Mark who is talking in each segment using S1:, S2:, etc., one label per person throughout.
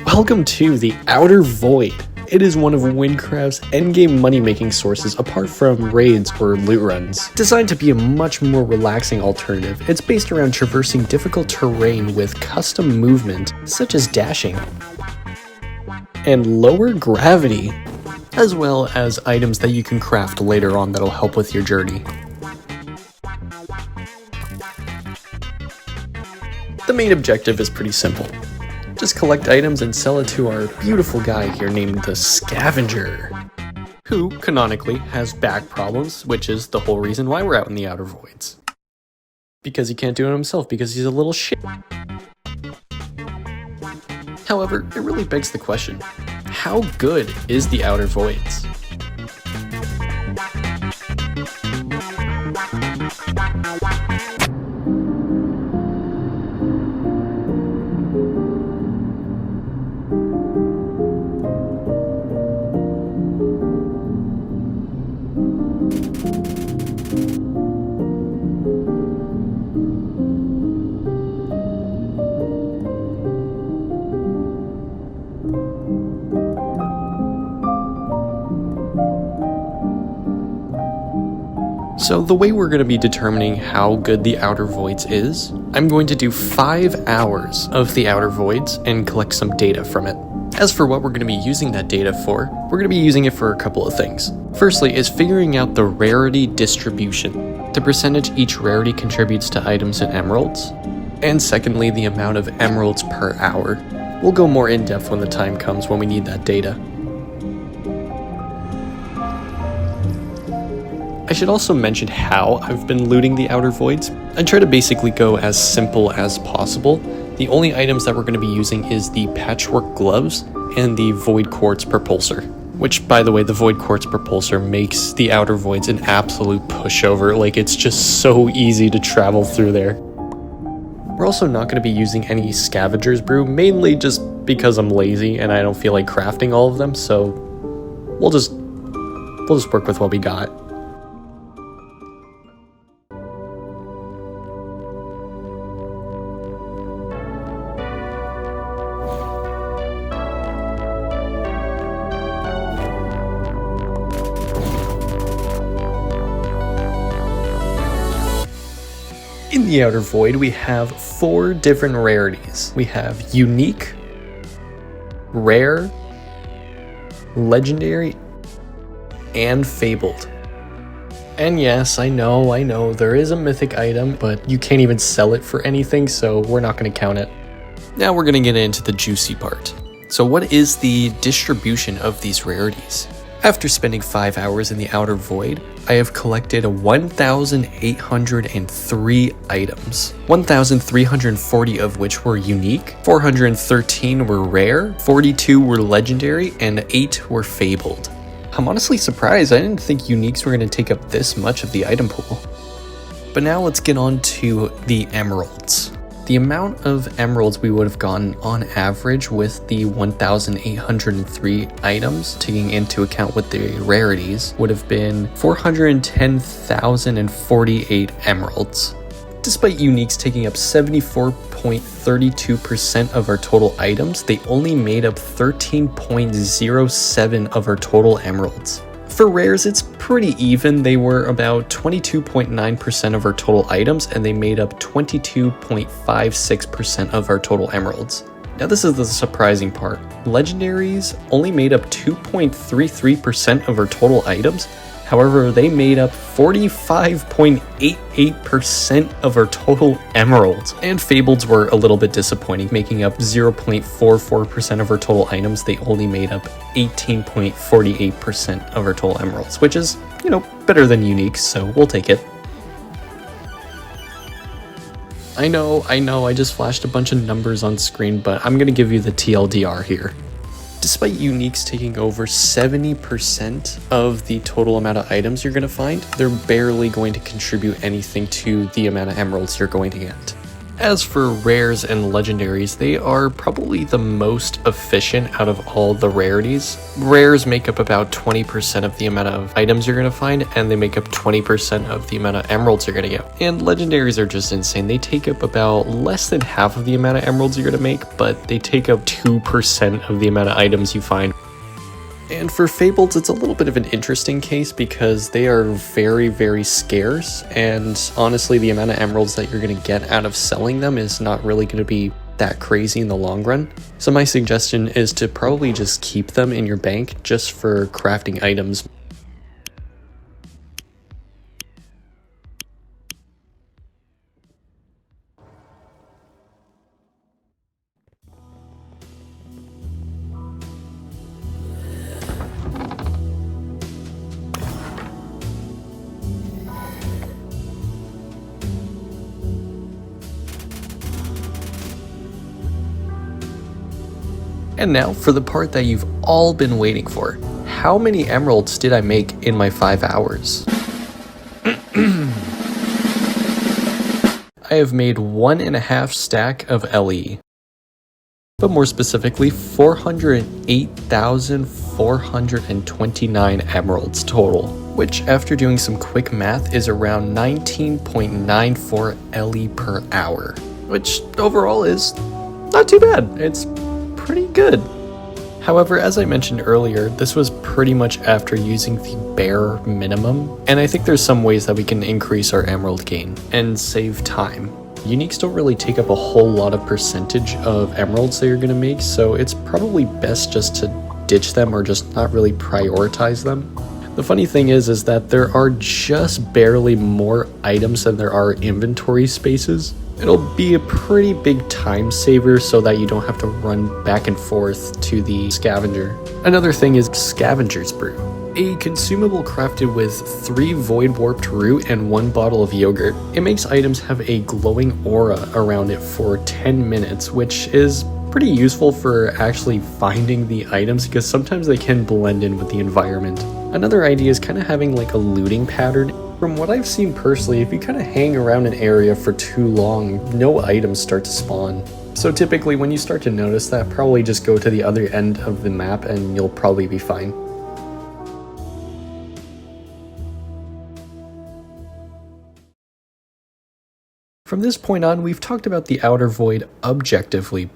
S1: Welcome to the Outer Void. It is one of Wynncraft's endgame money-making sources apart from raids or loot runs. Designed to be a much more relaxing alternative, it's based around traversing difficult terrain with custom movement, such as dashing, and lower gravity, as well as items that you can craft later on that'll help with your journey. The main objective is pretty simple. Just collect items and sell it to our beautiful guy here named the Scavenger, who, canonically, has back problems, which is the whole reason why we're out in the Outer Voids. Because he can't do it himself, because he's a little shit. However, it really begs the question, how good is the Outer Voids? So the way we're going to be determining how good the Outer Voids is, I'm going to do 5 hours of the Outer Voids and collect some data from it. As for what we're going to be using that data for, we're going to be using it for a couple of things. Firstly is figuring out the rarity distribution, the percentage each rarity contributes to items and emeralds, and secondly the amount of emeralds per hour. We'll go more in depth when the time comes when we need that data. I should also mention how I've been looting the Outer Voids. I try to basically go as simple as possible. The only items that we're going to be using is the patchwork gloves and the void quartz propulsor. Which, by the way, the void quartz propulsor makes the Outer Voids an absolute pushover. Like, it's just so easy to travel through there. We're also not going to be using any scavenger's brew, mainly just because I'm lazy and I don't feel like crafting all of them, so we'll just work with what we got. In the Outer Void, we have 4 different rarities. We have unique, rare, legendary, and fabled. And yes, I know, there is a mythic item, but you can't even sell it for anything, so we're not going to count it. Now we're going to get into the juicy part. So what is the distribution of these rarities? After spending 5 hours in the Outer Void, I have collected 1,803 items, 1,340 of which were unique, 413 were rare, 42 were legendary, and 8 were fabled. I'm honestly surprised. I didn't think uniques were going to take up this much of the item pool. But now let's get on to the emeralds. The amount of emeralds we would have gotten on average with the 1,803 items, taking into account with the rarities, would have been 410,048 emeralds. Despite uniques taking up 74.32% of our total items, they only made up 13.07% of our total emeralds. For rares, it's pretty even. They were about 22.9% of our total items, and they made up 22.56% of our total emeralds. Now this is the surprising part. Legendaries only made up 2.33% of our total items. However, they made up 45.88% of our total emeralds. And fableds were a little bit disappointing, making up 0.44% of our total items. They only made up 18.48% of our total emeralds, which is, better than unique, so we'll take it. I know, I just flashed a bunch of numbers on screen, but I'm gonna give you the TLDR here. Despite uniques taking over 70% of the total amount of items you're going to find, they're barely going to contribute anything to the amount of emeralds you're going to get. As for rares and legendaries, they are probably the most efficient out of all the rarities. Rares make up about 20% of the amount of items you're going to find, and they make up 20% of the amount of emeralds you're going to get. And legendaries are just insane. They take up about less than half of the amount of emeralds you're going to make, but they take up 2% of the amount of items you find. And for Fabled, it's a little bit of an interesting case because they are very, very scarce, and honestly the amount of emeralds that you're going to get out of selling them is not really going to be that crazy in the long run. So my suggestion is to probably just keep them in your bank just for crafting items. And now for the part that you've all been waiting for. How many emeralds did I make in my 5 hours? I have made 1.5 stack of LE. But more specifically, 408,429 emeralds total, which after doing some quick math is around 19.94 LE per hour, which overall is not too bad. It's pretty good. However, as I mentioned earlier, this was pretty much after using the bare minimum, and I think there's some ways that we can increase our emerald gain and save time. Uniques don't really take up a whole lot of percentage of emeralds that you're going to make, so it's probably best just to ditch them or just not really prioritize them. The funny thing is that there are just barely more items than there are inventory spaces. It'll be a pretty big time saver so that you don't have to run back and forth to the scavenger. Another thing is Scavenger's Brew, a consumable crafted with 3 void warped root and 1 bottle of yogurt. It makes items have a glowing aura around it for 10 minutes, which is pretty useful for actually finding the items because sometimes they can blend in with the environment. Another idea is kind of having like a looting pattern. From what I've seen personally, if you kind of hang around an area for too long, no items start to spawn. So typically when you start to notice that, probably just go to the other end of the map and you'll probably be fine. From this point on, we've talked about the outer void objectively,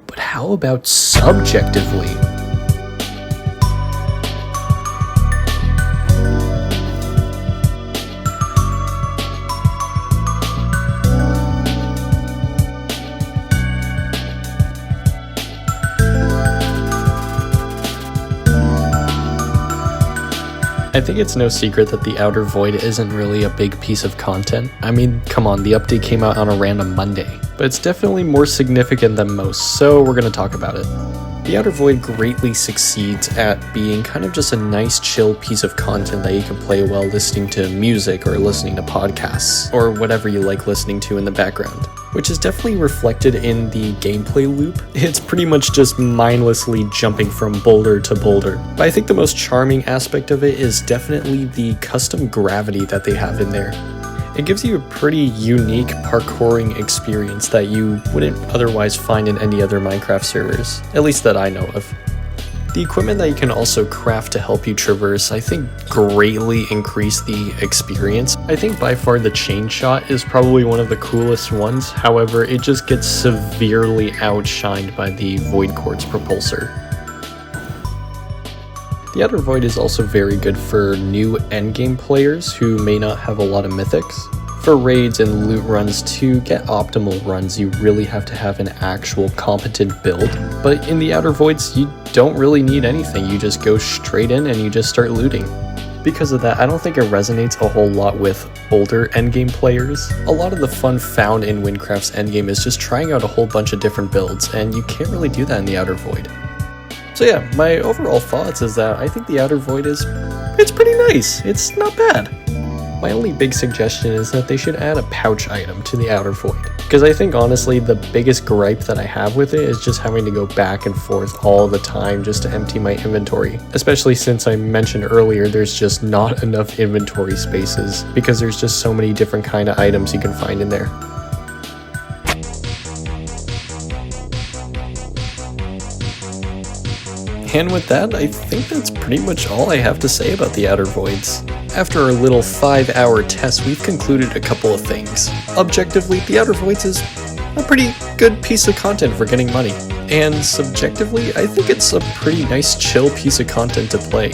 S1: but how about subjectively? I think it's no secret that the Outer Void isn't really a big piece of content. I mean, come on, the update came out on a random Monday, but it's definitely more significant than most, so we're gonna talk about it. The Outer Void greatly succeeds at being kind of just a nice chill piece of content that you can play while listening to music or listening to podcasts, or whatever you like listening to in the background, which is definitely reflected in the gameplay loop. It's pretty much just mindlessly jumping from boulder to boulder. But I think the most charming aspect of it is definitely the custom gravity that they have in there. It gives you a pretty unique parkouring experience that you wouldn't otherwise find in any other Minecraft servers, at least that I know of. The equipment that you can also craft to help you traverse, I think, greatly increase the experience. I think by far the chain shot is probably one of the coolest ones, however, it just gets severely outshined by the Void Quartz propulsor. The Outer Void is also very good for new endgame players who may not have a lot of mythics. For raids and loot runs, to get optimal runs, you really have to have an actual competent build. But in the Outer Voids, you don't really need anything. You just go straight in and you just start looting. Because of that, I don't think it resonates a whole lot with older endgame players. A lot of the fun found in Wynncraft's endgame is just trying out a whole bunch of different builds, and you can't really do that in the Outer Void. So yeah, my overall thoughts is that I think the Outer Void it's pretty nice. It's not bad. My only big suggestion is that they should add a pouch item to the Outer Void, because I think honestly the biggest gripe that I have with it is just having to go back and forth all the time just to empty my inventory, especially since I mentioned earlier there's just not enough inventory spaces because there's just so many different kind of items you can find in there. And with that, I think that's pretty much all I have to say about the Outer Voids. After our little 5-hour test, we've concluded a couple of things. Objectively, the Outer Voids is a pretty good piece of content for getting money. And subjectively, I think it's a pretty nice chill piece of content to play.